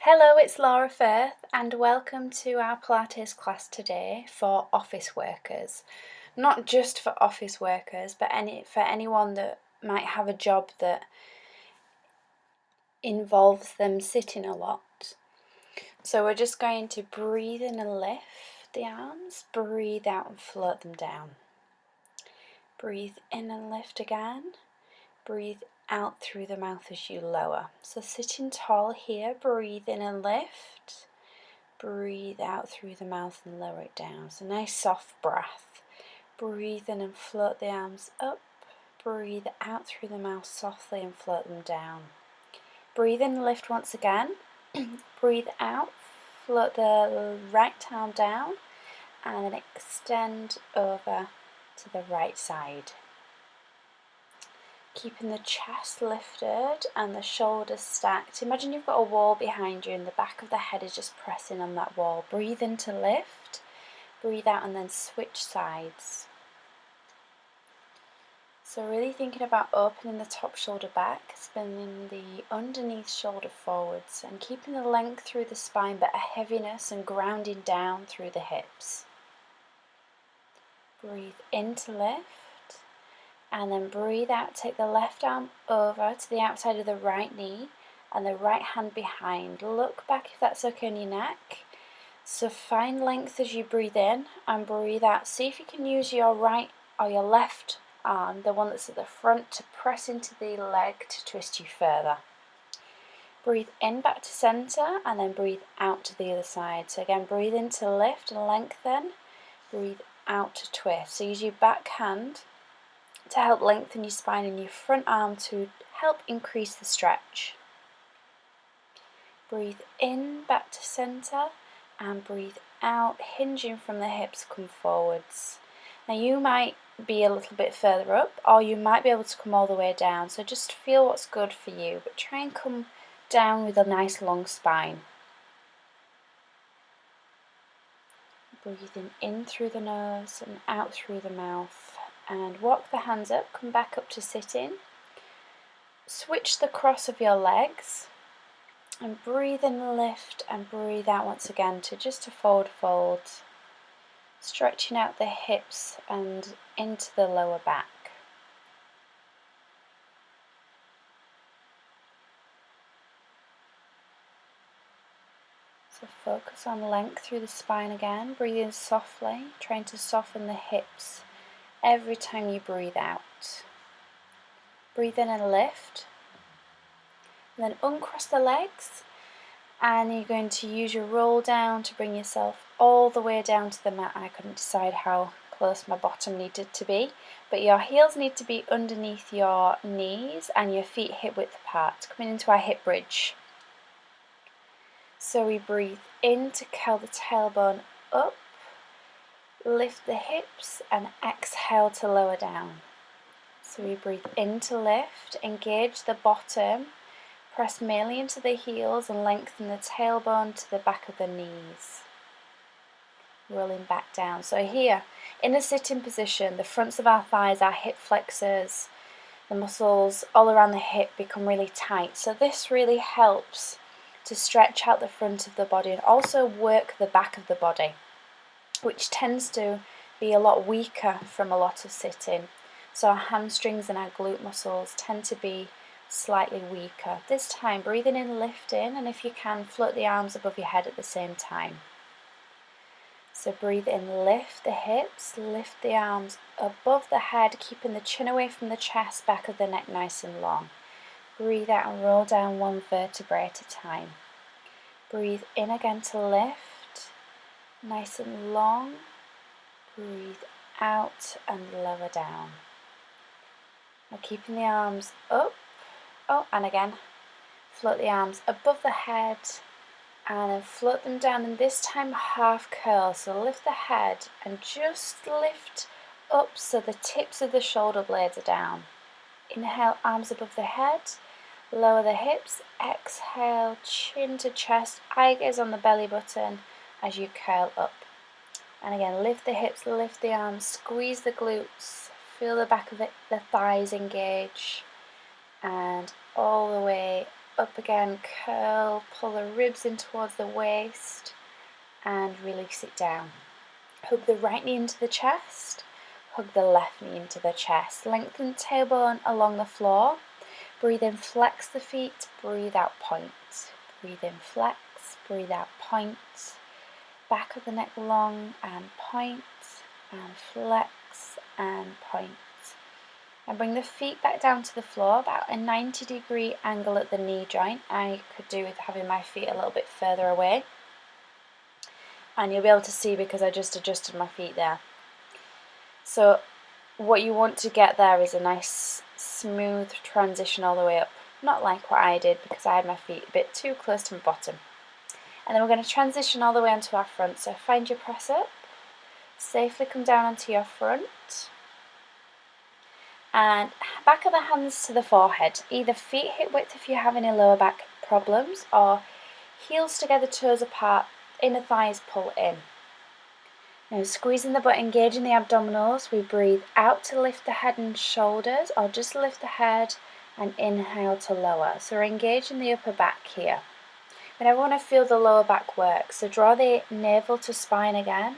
Hello, it's Laura Firth and welcome to our Pilates class today for office workers. Not just for office workers, but for anyone that might have a job that involves them sitting a lot. So we're just going to breathe in and lift the arms, breathe out and float them down. Breathe in and lift again, breathe out through the mouth as you lower. So sitting tall here, breathe in and lift. Breathe out through the mouth and lower it down. So nice soft breath. Breathe in and float the arms up. Breathe out through the mouth softly and float them down. Breathe in and lift once again. Breathe out, float the right arm down and then extend over to the right side. Keeping the chest lifted and the shoulders stacked. Imagine you've got a wall behind you and the back of the head is just pressing on that wall. Breathe in to lift, breathe out and then switch sides. So really thinking about opening the top shoulder back, spinning the underneath shoulder forwards and keeping the length through the spine but a heaviness and grounding down through the hips. Breathe in to lift. And then breathe out, take the left arm over to the outside of the right knee and the right hand behind. Look back if that's okay on your neck. So find length as you breathe in and breathe out. See if you can use your right or your left arm, the one that's at the front, to press into the leg to twist you further. Breathe in back to center and then breathe out to the other side. So again, breathe in to lift and lengthen. Breathe out to twist. So use your back hand to help lengthen your spine and your front arm to help increase the stretch. Breathe in back to center and breathe out, hinging from the hips, come forwards. Now you might be a little bit further up or you might be able to come all the way down, so just feel what's good for you, but try and come down with a nice long spine. Breathing in through the nose and out through the mouth. And walk the hands up, come back up to sitting. Switch the cross of your legs and breathe in and lift and breathe out once again to just a forward fold. Stretching out the hips and into the lower back. So focus on length through the spine again. Breathe in softly, trying to soften the hips every time you breathe out. Breathe in and lift. And then uncross the legs and you're going to use your roll down to bring yourself all the way down to the mat. I couldn't decide how close my bottom needed to be, but your heels need to be underneath your knees and your feet hip width apart, coming into our hip bridge. So we breathe in to curl the tailbone up, lift the hips and exhale to lower down. So we breathe in to lift, engage the bottom, press mainly into the heels and lengthen the tailbone to the back of the knees. Rolling back down. So here, in a sitting position, the fronts of our thighs, our hip flexors, the muscles all around the hip become really tight. So this really helps to stretch out the front of the body and also work the back of the body, which tends to be a lot weaker from a lot of sitting. So our hamstrings and our glute muscles tend to be slightly weaker. This time, breathing in, lifting, and if you can, float the arms above your head at the same time. So breathe in, lift the hips, lift the arms above the head, keeping the chin away from the chest, back of the neck nice and long. Breathe out and roll down one vertebrae at a time. Breathe in again to lift, nice and long. Breathe out and lower down. Now keeping the arms up. Oh, and again, float the arms above the head and then float them down, and this time half curl. So lift the head and just lift up so the tips of the shoulder blades are down. Inhale, arms above the head, lower the hips, exhale, chin to chest, eye gaze on the belly button as you curl up. And again, lift the hips, lift the arms, squeeze the glutes, feel the back of the thighs engage. And all the way up again, curl, pull the ribs in towards the waist and release it down. Hug the right knee into the chest, hug the left knee into the chest. Lengthen the tailbone along the floor. Breathe in, flex the feet, breathe out, point. Breathe in, flex, breathe out, point. Back of the neck long and point, and flex and point. And bring the feet back down to the floor, about a 90-degree angle at the knee joint. I could do with having my feet a little bit further away. And you'll be able to see because I just adjusted my feet there. So what you want to get there is a nice smooth transition all the way up. Not like what I did because I had my feet a bit too close to my bottom. And then we're going to transition all the way onto our front. So find your press up, safely come down onto your front. And back of the hands to the forehead. Either feet hip width if you have any lower back problems, or heels together, toes apart, inner thighs pull in. Now squeezing the butt, engaging the abdominals, we breathe out to lift the head and shoulders, or just lift the head and inhale to lower. So we're engaging the upper back here. And I want to feel the lower back work. So draw the navel to spine again.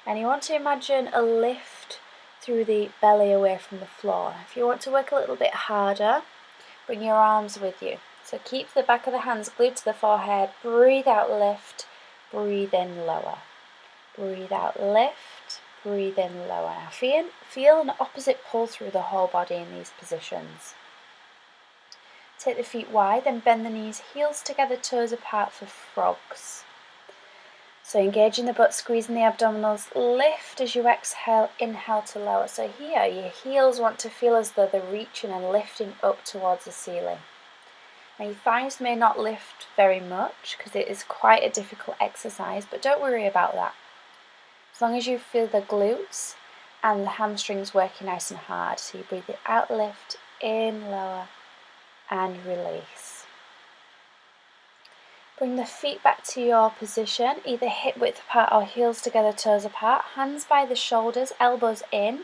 And you want to imagine a lift through the belly away from the floor. If you want to work a little bit harder, bring your arms with you. So keep the back of the hands glued to the forehead. Breathe out, lift. Breathe in, lower. Breathe out, lift. Breathe in, lower. Now feel an opposite pull through the whole body in these positions. Take the feet wide, then bend the knees, heels together, toes apart for frogs. So engaging the butt, squeezing the abdominals, lift as you exhale, inhale to lower. So here, your heels want to feel as though they're reaching and lifting up towards the ceiling. Now your thighs may not lift very much because it is quite a difficult exercise, but don't worry about that. As long as you feel the glutes and the hamstrings working nice and hard. So you breathe it out, lift, in, lower, and release. Bring the feet back to your position, either hip width apart or heels together, toes apart. Hands by the shoulders, elbows in.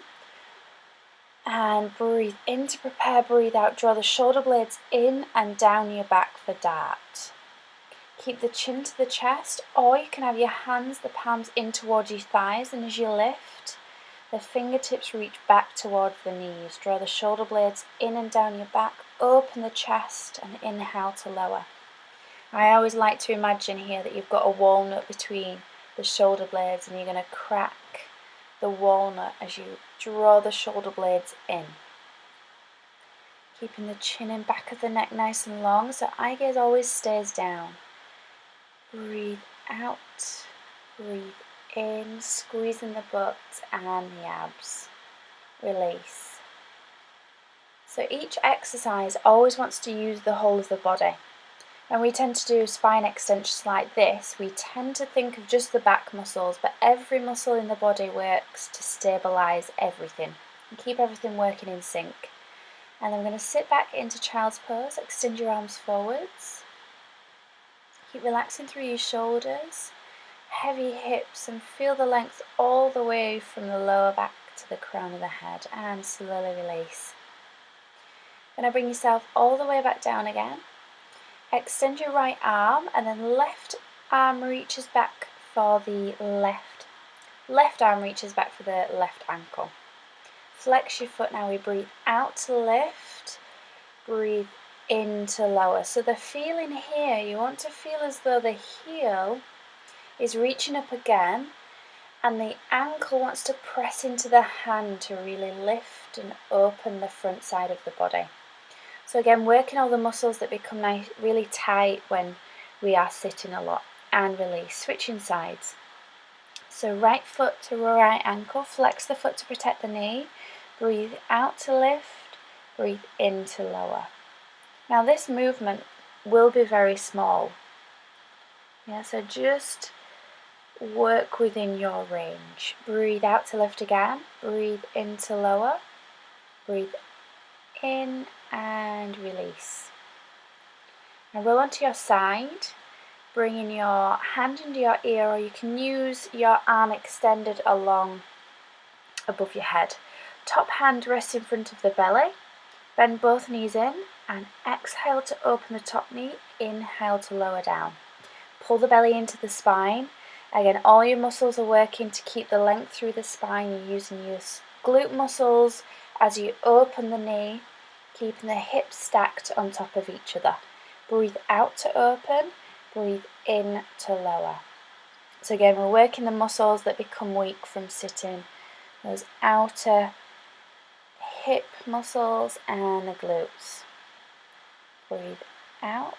And breathe in to prepare, breathe out. Draw the shoulder blades in and down your back for dart. Keep the chin to the chest, or you can have your hands, the palms in towards your thighs, and as you lift, the fingertips reach back towards the knees. Draw the shoulder blades in and down your back, open the chest, and inhale to lower. I always like to imagine here that you've got a walnut between the shoulder blades, and you're going to crack the walnut as you draw the shoulder blades in. Keeping the chin and back of the neck nice and long, so eye gaze always stays down. Breathe out, breathe in, squeezing the butt and the abs. Release. So each exercise always wants to use the whole of the body. When we tend to do spine extensions like this, we tend to think of just the back muscles, but every muscle in the body works to stabilize everything and keep everything working in sync. And then we're going to sit back into child's pose, extend your arms forwards. Keep relaxing through your shoulders, heavy hips, and feel the length all the way from the lower back to the crown of the head, and slowly release. Then bring yourself all the way back down again. Extend your right arm, and then left arm reaches back for the left. Left arm reaches back for the left ankle. Flex your foot now. We breathe out to lift, breathe in to lower. So the feeling here, you want to feel as though the heel is reaching up again, and the ankle wants to press into the hand to really lift and open the front side of the body. So again, working all the muscles that become nice, really tight when we are sitting a lot, and release. Switching sides. So right foot to right ankle, flex the foot to protect the knee, breathe out to lift, breathe in to lower. Now this movement will be very small. Yeah, so just work within your range. Breathe out to lift again, breathe in to lower, breathe in and release. Now roll onto your side, bringing your hand into your ear, or you can use your arm extended along above your head. Top hand rests in front of the belly, bend both knees in and exhale to open the top knee, inhale to lower down. Pull the belly into the spine. Again, all your muscles are working to keep the length through the spine. You're using your glute muscles as you open the knee, keeping the hips stacked on top of each other. Breathe out to open, breathe in to lower. So again, we're working the muscles that become weak from sitting, those outer hip muscles and the glutes. Breathe out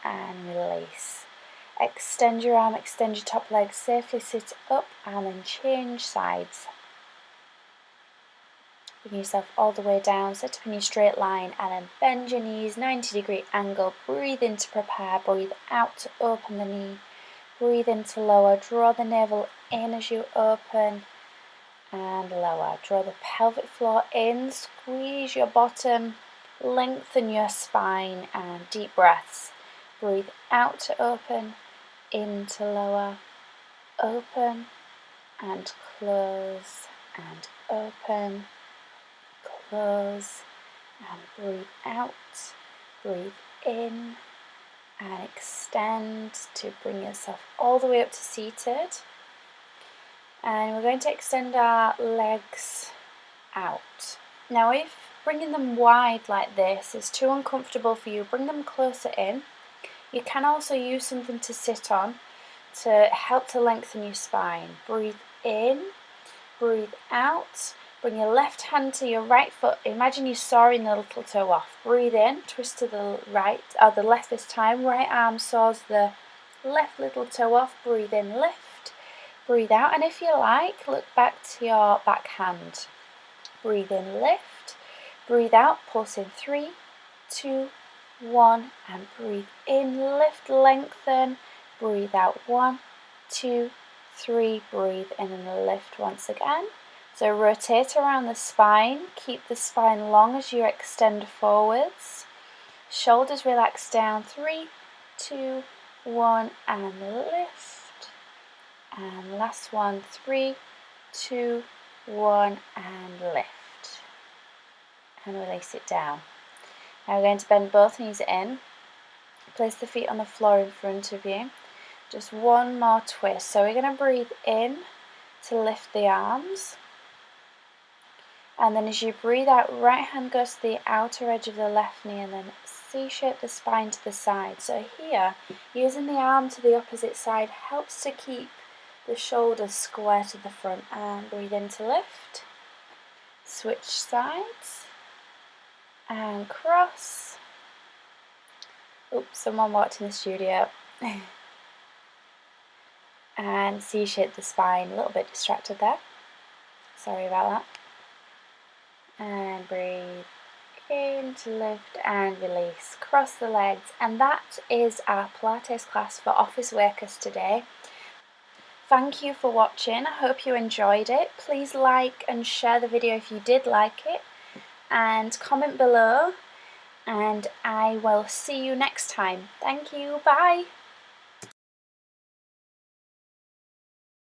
and release. Extend your arm, extend your top leg, safely sit up and then change sides. Bring yourself all the way down, sit up in your straight line and then bend your knees, 90-degree angle. Breathe in to prepare, breathe out to open the knee. Breathe in to lower, draw the navel in as you open and lower. Draw the pelvic floor in, squeeze your bottom, lengthen your spine and deep breaths. Breathe out to open, in to lower, open and close and open, close and breathe out, breathe in and extend to bring yourself all the way up to seated. And we're going to extend our legs out. Now if bringing them wide like this is too uncomfortable for you, bring them closer in. You can also use something to sit on to help to lengthen your spine. Breathe in, breathe out. Bring your left hand to your right foot. Imagine you're sawing the little toe off. Breathe in, twist to the right, or the left this time. Right arm saws the left little toe off. Breathe in, lift. Breathe out, and if you like, look back to your back hand. Breathe in, lift. Breathe out, pulse in 3, 2, 1, and breathe in, lift, lengthen. Breathe out, 1, 2, 3. Breathe in and lift once again. So rotate around the spine, keep the spine long as you extend forwards. Shoulders relax down, 3, 2, 1, and lift. And last one, 3, 2, 1, and lift. And release it down. Now we're going to bend both knees in. Place the feet on the floor in front of you. Just one more twist. So we're going to breathe in to lift the arms. And then as you breathe out, right hand goes to the outer edge of the left knee and then C-shape the spine to the side. So here, using the arm to the opposite side helps to keep the shoulders square to the front. And breathe in to lift. Switch sides. And cross. Oops, someone walked in the studio. And C-shape the spine, a little bit distracted there. Sorry about that. And breathe in to lift and release. Cross the legs. And that is our Pilates class for office workers today. Thank you for watching. I hope you enjoyed it. Please like and share the video if you did like it. And comment below. And I will see you next time. Thank you. Bye.